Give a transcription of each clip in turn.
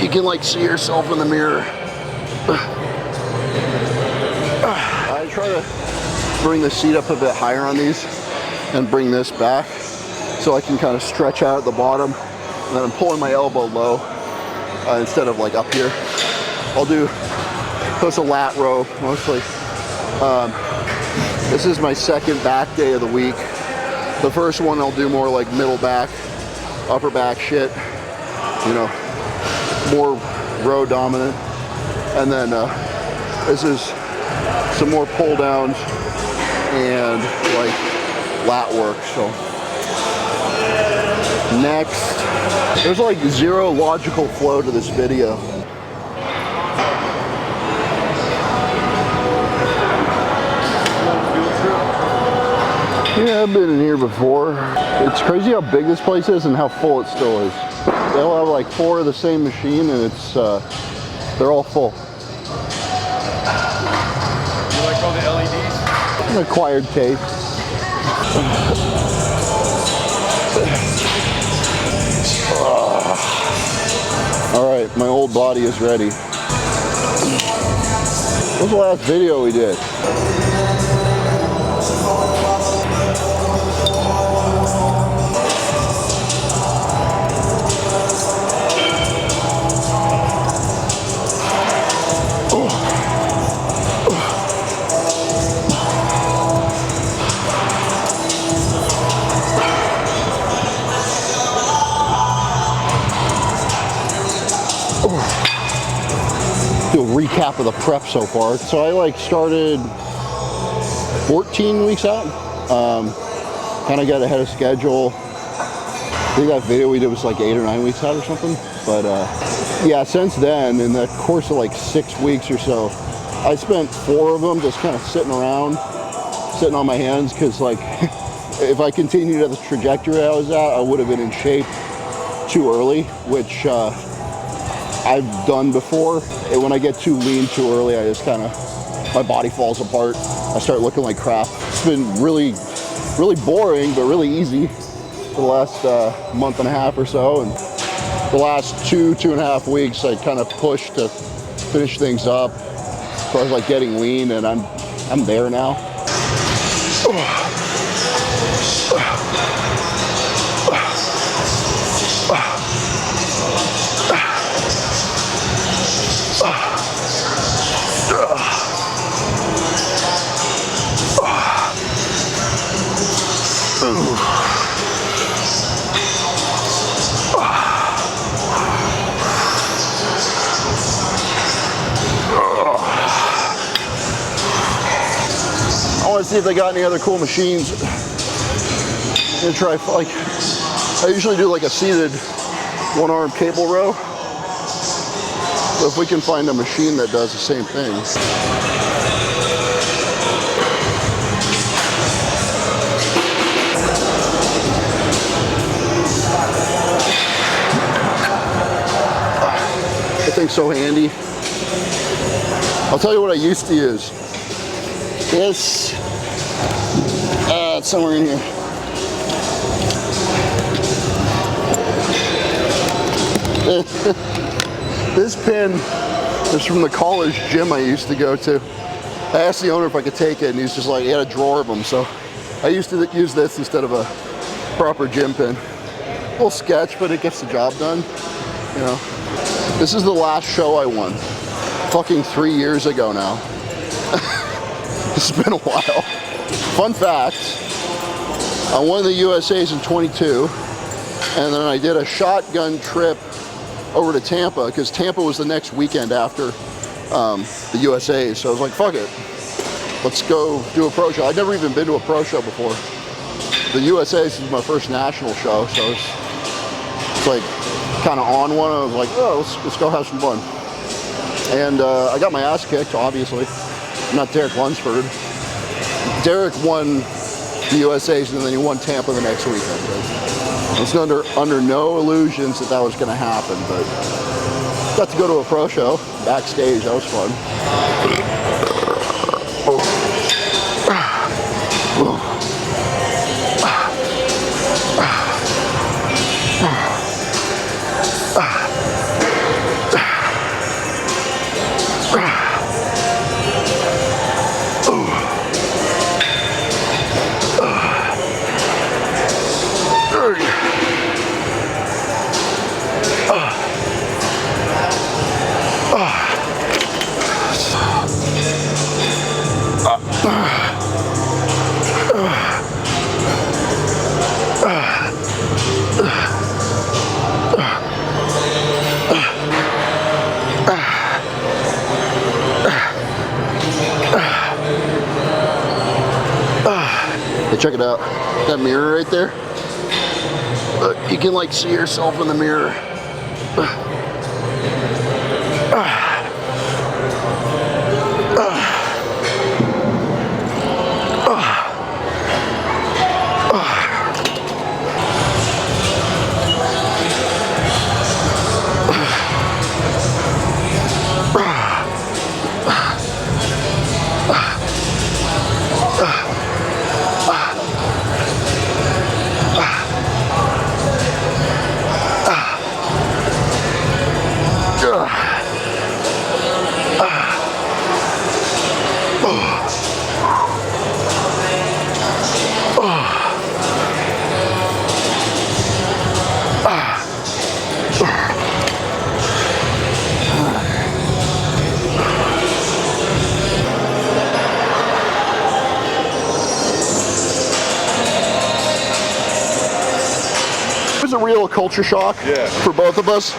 You can like see yourself in the mirror. I try to bring the seat up a bit higher on these and bring this back so I can kind of stretch out at the bottom, and then I'm pulling my elbow low instead of like up here. I'll do close a lat row mostly. This is my second back day of the week. The first one I'll do more like middle back, upper back shit, you know, more row dominant. And then this is some more pull downs and like lat work. So next, there's like zero logical flow to this video. Yeah, I've been in here before. It's crazy how big this place is and how full it still is. They'll have like 4 of the same machine and it's they're all full. You like all the LEDs? An acquired taste. All right, my old body is ready. What was the last video we did? Do a recap of the prep so far. So I like started 14 weeks out. Kind of got ahead of schedule. I think that video we did was like 8 or 9 weeks out or something. But yeah, since then, in the course of like 6 weeks or so, I spent 4 of them just kind of sitting around, sitting on my hands, because like if I continued at the trajectory I was at, I would have been in shape too early, which I've done before. And when I get too lean too early, I just kind of, my body falls apart. I start looking like crap. It's been really, really boring, but really easy for the last month and a half or so. And the last 2.5 weeks, I kind of pushed to finish things up. So I was like getting lean, and I'm there now. I want to see if they got any other cool machines. I'm gonna try, like, I usually do like a seated 1-arm cable row. So if we can find a machine that does the same thing. That thing's so handy. I'll tell you what I used to use. This, it's somewhere in here. This pin is from the college gym I used to go to. I asked the owner if I could take it, and he's just like, he had a drawer of them. So I used to use this instead of a proper gym pin. A little sketch, but it gets the job done, you know. This is the last show I won. Fucking 3 years ago now. It's been a while. Fun fact, I won the USA's in 22, and then I did a shotgun trip over to Tampa, because Tampa was the next weekend after the USA's. So I was like, fuck it, let's go do a pro show. I'd never even been to a pro show before. The USA's was my first national show, so it's like kind of on one. I was like, oh, let's go have some fun. And I got my ass kicked, obviously. I'm not Derek Lunsford. Derek won the USA's, and then he won Tampa the next weekend. It's under no illusions that was going to happen, but got to go to a pro show backstage. That was fun. Check it out. That mirror right there. You can like see yourself in the mirror. It was a real culture shock for both of us,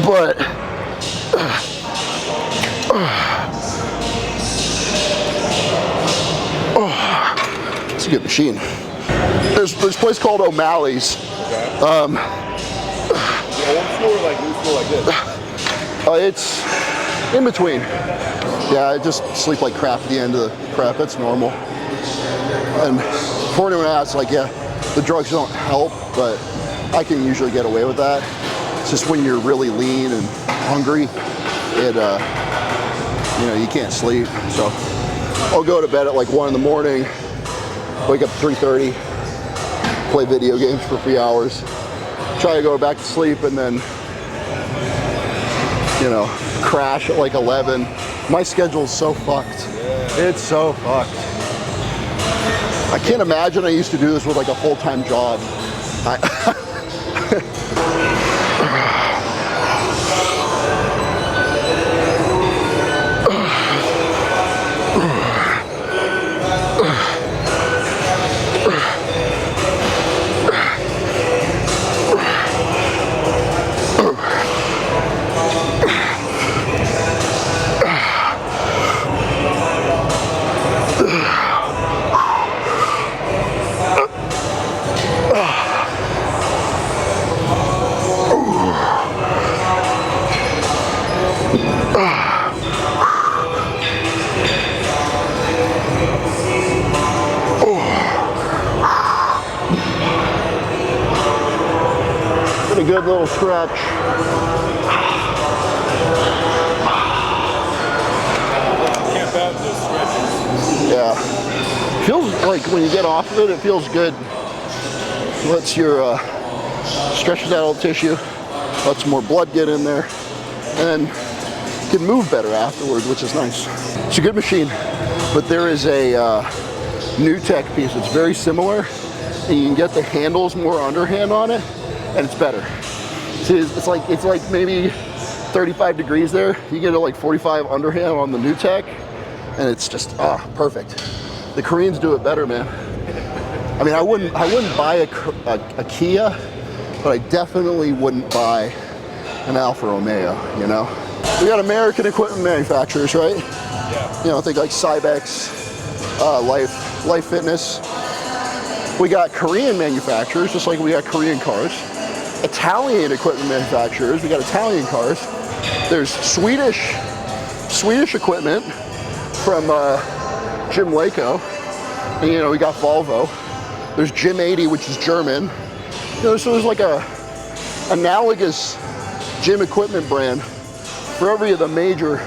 but it's a good machine. There's a place called O'Malley's. Okay. The old school or like new school like this? It's in between. Yeah, I just sleep like crap at the end of the prep. It's normal. And for anyone asks, like, yeah, the drugs don't help, but I can usually get away with that. It's just when you're really lean and hungry, it, you know, you can't sleep. So I'll go to bed at like 1 in the morning, wake up at 3:30, play video games for 3 hours, try to go back to sleep, and then, you know, crash at like 11. My schedule's so fucked. It's so fucked. I can't imagine I used to do this with like a full-time job. A good little stretch. Camp out and just stretches. Yeah. Feels like when you get off of it, it feels good. Lets your stretches out all the tissue, lets more blood get in there, and can move better afterwards, which is nice. It's a good machine, but there is a new tech piece that's very similar, and you can get the handles more underhand on it, and it's better. See, it's like maybe 35 degrees there. You get it like 45 underhand on the new tech, and it's just perfect. The Koreans do it better, man. I mean, I wouldn't buy a Kia, but I definitely wouldn't buy an Alfa Romeo. You know, we got American equipment manufacturers, right? Yeah. You know, think like Cybex, Life Fitness. We got Korean manufacturers, just like we got Korean cars. Italian equipment manufacturers, we got Italian cars. There's Swedish equipment from Jim Waco, and you know, we got Volvo. There's Jim 80, which is German. You know, so there's like a analogous gym equipment brand for every of the major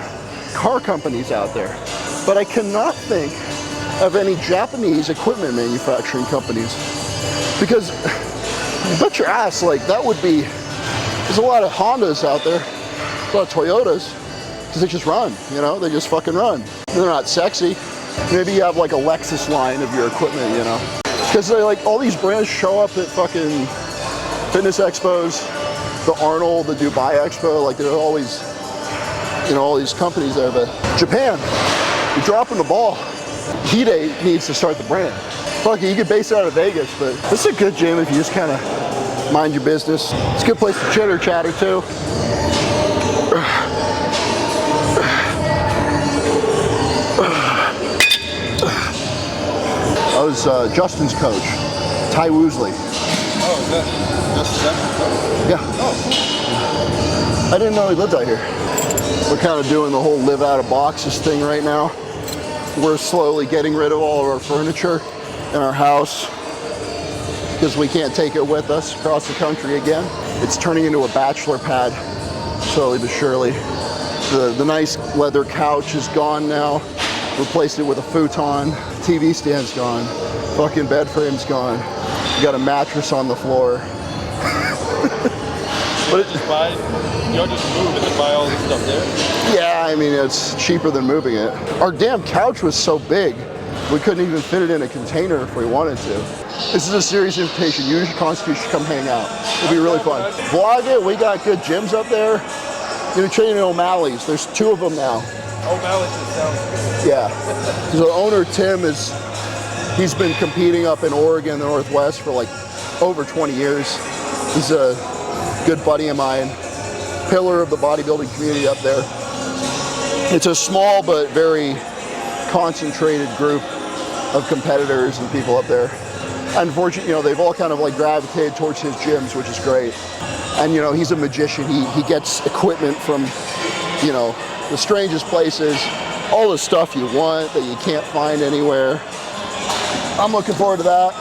car companies out there. But I cannot think of any Japanese equipment manufacturing companies, because bet your ass, like that would be, there's a lot of Hondas out there, a lot of Toyotas, because they just run, you know, they just fucking run. They're not sexy. Maybe you have like a Lexus line of your equipment, you know, because they like all these brands show up at fucking fitness expos, the Arnold, the Dubai Expo, like there's always, you know, all these companies there. But Japan, you're dropping the ball. Hide needs to start the brand. Fuck it, you could base it out of Vegas, but this is a good gym if you just kind of mind your business. It's a good place to chitter chatter too. I was Justin's coach, Ty Woosley. Oh, is that Justin? Yeah. Oh, I didn't know he lived out here. We're kind of doing the whole live out of boxes thing right now. We're slowly getting rid of all of our furniture in our house because we can't take it with us across the country again. It's turning into a bachelor pad, slowly but surely. The nice leather couch is gone now. Replaced it with a futon. TV stand's gone. Fucking bed frame's gone. You got a mattress on the floor. But y'all just move and then buy all this stuff there? yeah, I mean, it's cheaper than moving it. Our damn couch was so big, we couldn't even fit it in a container if we wanted to. This is a serious invitation. You and Constitute should come hang out. It'll be really fun. Vlog it. We got good gyms up there. You're training at O'Malley's. There's 2 of them now. O'Malley's sounds good. Yeah. So the owner, Tim, he's been competing up in Oregon, the Northwest, for like over 20 years. He's a good buddy of mine, pillar of the bodybuilding community up there. It's a small but very concentrated group of competitors and people up there. Unfortunately, they've all kind of like gravitated towards his gyms, which is great. And he's a magician. He gets equipment from, the strangest places, all the stuff you want that you can't find anywhere. I'm looking forward to that.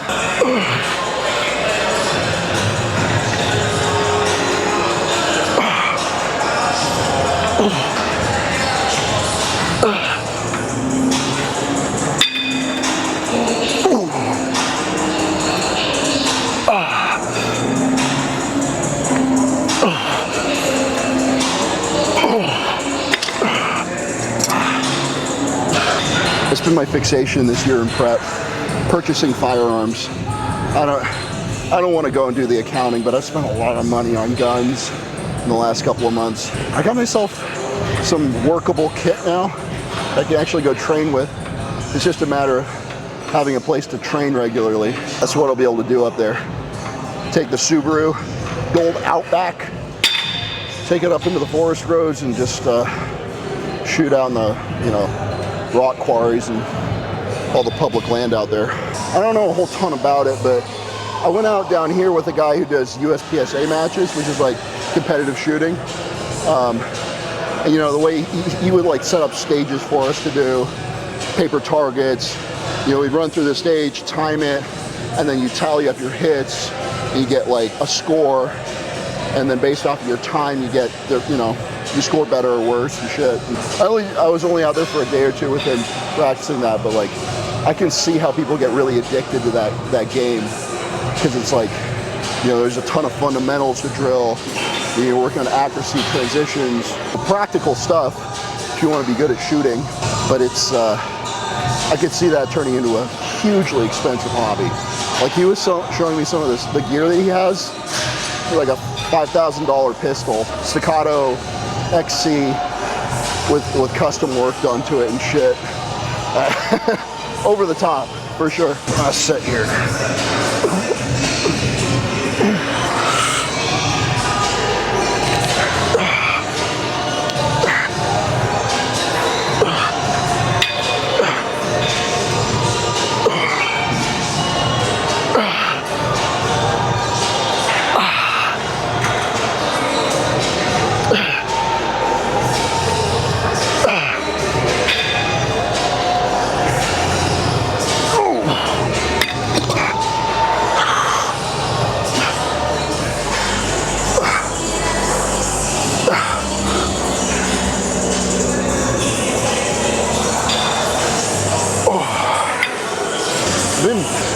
It's been my fixation this year in prep, purchasing firearms. I don't want to go and do the accounting, but I spent a lot of money on guns in the last couple of months. I got myself some workable kit now that I can actually go train with. It's just a matter of having a place to train regularly. That's what I'll be able to do up there. Take the Subaru Gold Outback, take it up into the forest roads and just shoot out in the, rock quarries and all the public land out there. I don't know a whole ton about it, but I went out down here with a guy who does USPSA matches, which is like competitive shooting. And the way he would like set up stages for us to do, paper targets. We'd run through the stage, time it, and then you tally up your hits, and you get like a score, and then based off of your time, you get you score better or worse and shit. I was only out there for a day or 2 with him practicing that, but like I can see how people get really addicted to that game, because it's like there's a ton of fundamentals to drill. You're working on accuracy, transitions, practical stuff if you want to be good at shooting. But it's I could see that turning into a hugely expensive hobby. Like he was showing me some of the gear that he has, like a $5,000 pistol, Staccato XC with custom work done to it and shit. Over the top, for sure. I'll sit here.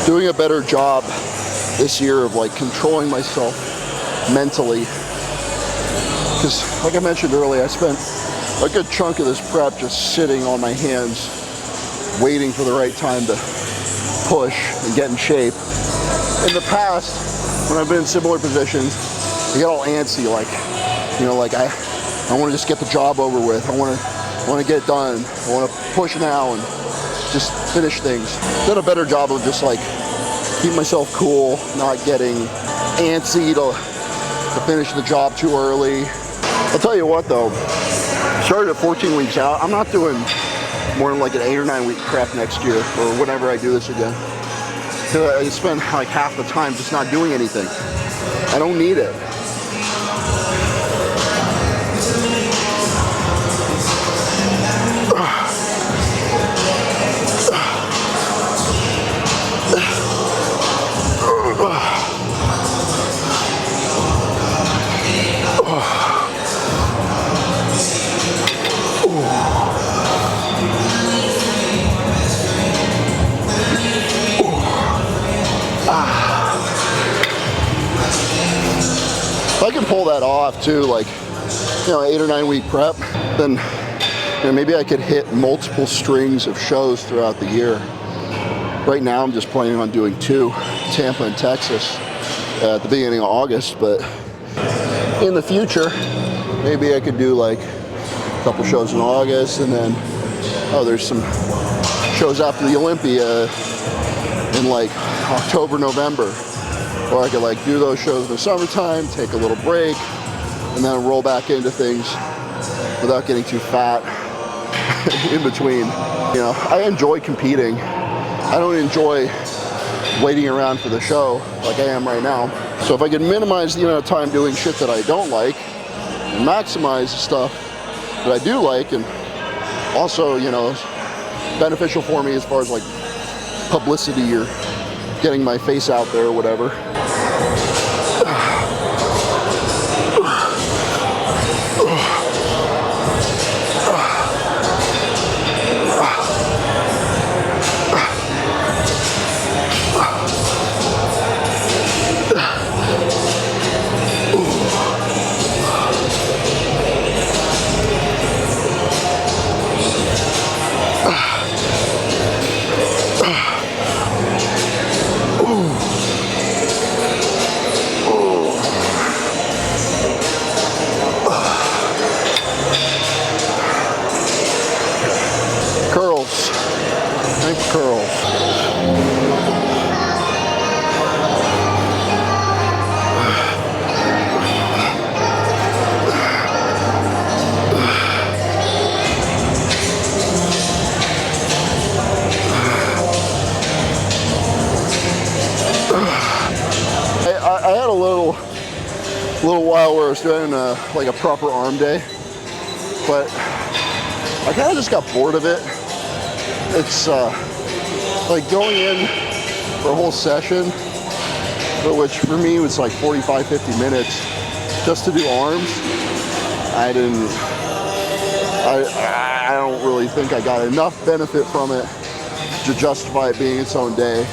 Doing a better job this year of like controlling myself mentally, because like I mentioned earlier, I spent a good chunk of this prep just sitting on my hands waiting for the right time to push and get in shape. In the past, when I've been in similar positions, I get all antsy, like I want to just get the job over with. I want to get it done. I want to push now and just finish things. Done a better job of just like keep myself cool, not getting antsy to finish the job too early. I'll tell you what though, started at 14 weeks out. I'm not doing more than like an 8 or 9 week prep next year or whenever I do this again. I spend like half the time just not doing anything. I don't need it. If I can pull that off too, like, 8 or 9 week prep, then maybe I could hit multiple strings of shows throughout the year. Right now I'm just planning on doing 2, Tampa and Texas, at the beginning of August, but in the future, maybe I could do like a couple shows in August, and then, there's some shows after the Olympia in like October, November. Or I could like do those shows in the summertime, take a little break, and then roll back into things without getting too fat in between. I enjoy competing. I don't enjoy waiting around for the show like I am right now. So if I can minimize the amount of time doing shit that I don't like, and maximize the stuff that I do like, and also, beneficial for me as far as like publicity or getting my face out there or whatever. I had a little while where I was doing like a proper arm day, but I kind of just got bored of it. It's like going in for a whole session, which for me was like 45-50 minutes just to do arms. I don't really think I got enough benefit from it to justify it being its own day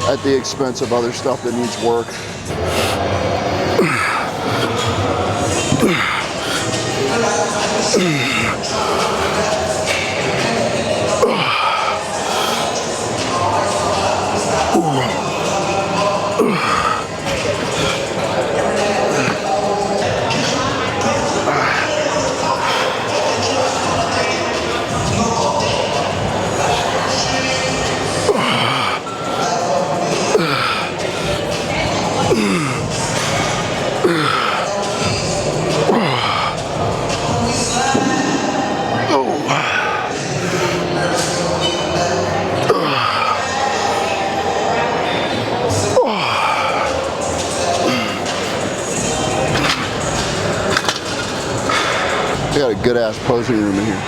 at the expense of other stuff that needs work. I got a good ass posing room in here.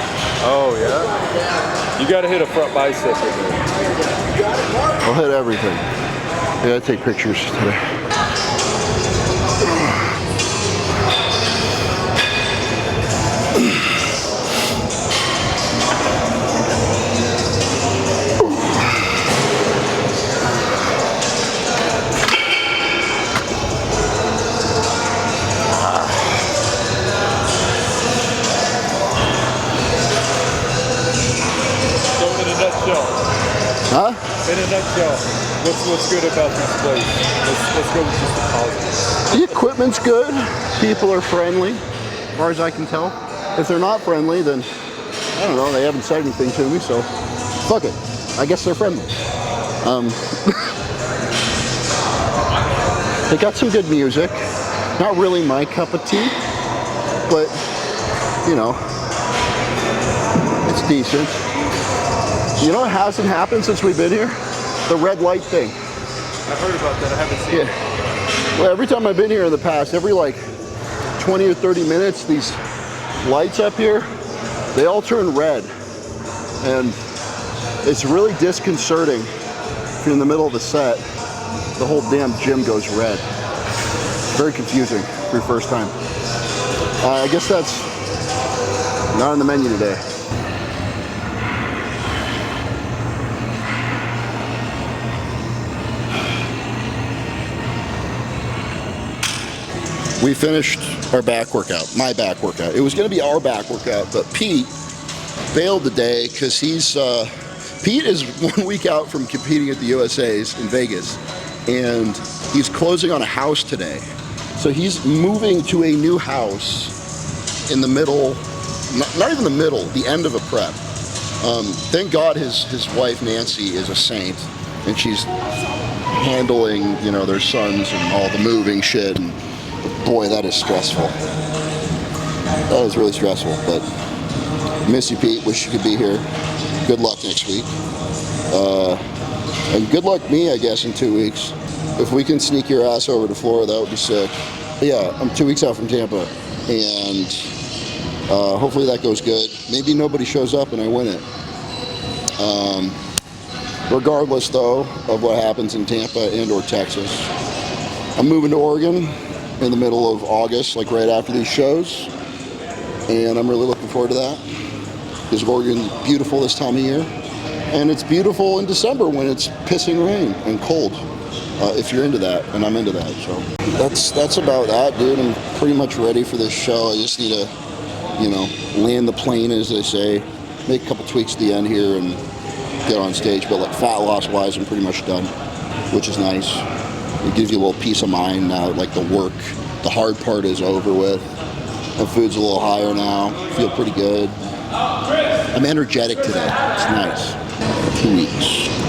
Oh yeah? You gotta hit a front bicep in there. I'll hit everything. I gotta take pictures today. Huh? In a nutshell, what's good about this place? Let's go with just the positives. The equipment's good. People are friendly, as far as I can tell. If they're not friendly, then I don't know. They haven't said anything to me, so fuck it. I guess they're friendly. They got some good music. Not really my cup of tea, but it's decent. You know what hasn't happened since we've been here? The red light thing. I heard about that. I haven't seen it. Well, every time I've been here in the past, every like 20 or 30 minutes, these lights up here, they all turn red. And it's really disconcerting if you're in the middle of a set, the whole damn gym goes red. Very confusing for your first time. I guess that's not on the menu today. We finished our back workout, my back workout. It was gonna be our back workout, but Pete bailed today because Pete is 1 week out from competing at the USA's in Vegas, and he's closing on a house today. So he's moving to a new house in the middle, not even the middle, the end of a prep. Thank God his wife Nancy is a saint, and she's handling, you know, their sons and all the moving shit. And boy, that is stressful. That is really stressful, but miss you, Pete. Wish you could be here. Good luck next week. And good luck me, I guess, in 2 weeks. If we can sneak your ass over to Florida, that would be sick. But yeah, I'm 2 weeks out from Tampa, and hopefully that goes good. Maybe nobody shows up and I win it. Regardless, though, of what happens in Tampa and or Texas, I'm moving to Oregon in the middle of August, like right after these shows, and I'm really looking forward to that because Oregon's beautiful this time of year, and it's beautiful in December when it's pissing rain and cold, if you're into that, and I'm into that. So that's about that, dude. I'm pretty much ready for this show. I just need to, you know, land the plane, as they say, make a couple tweaks at the end here and get on stage. But like fat loss wise, I'm pretty much done, which is nice. It gives you a little peace of mind now, like the hard part is over with. The food's a little higher now. Feel pretty good. I'm energetic today. It's nice. 2 weeks.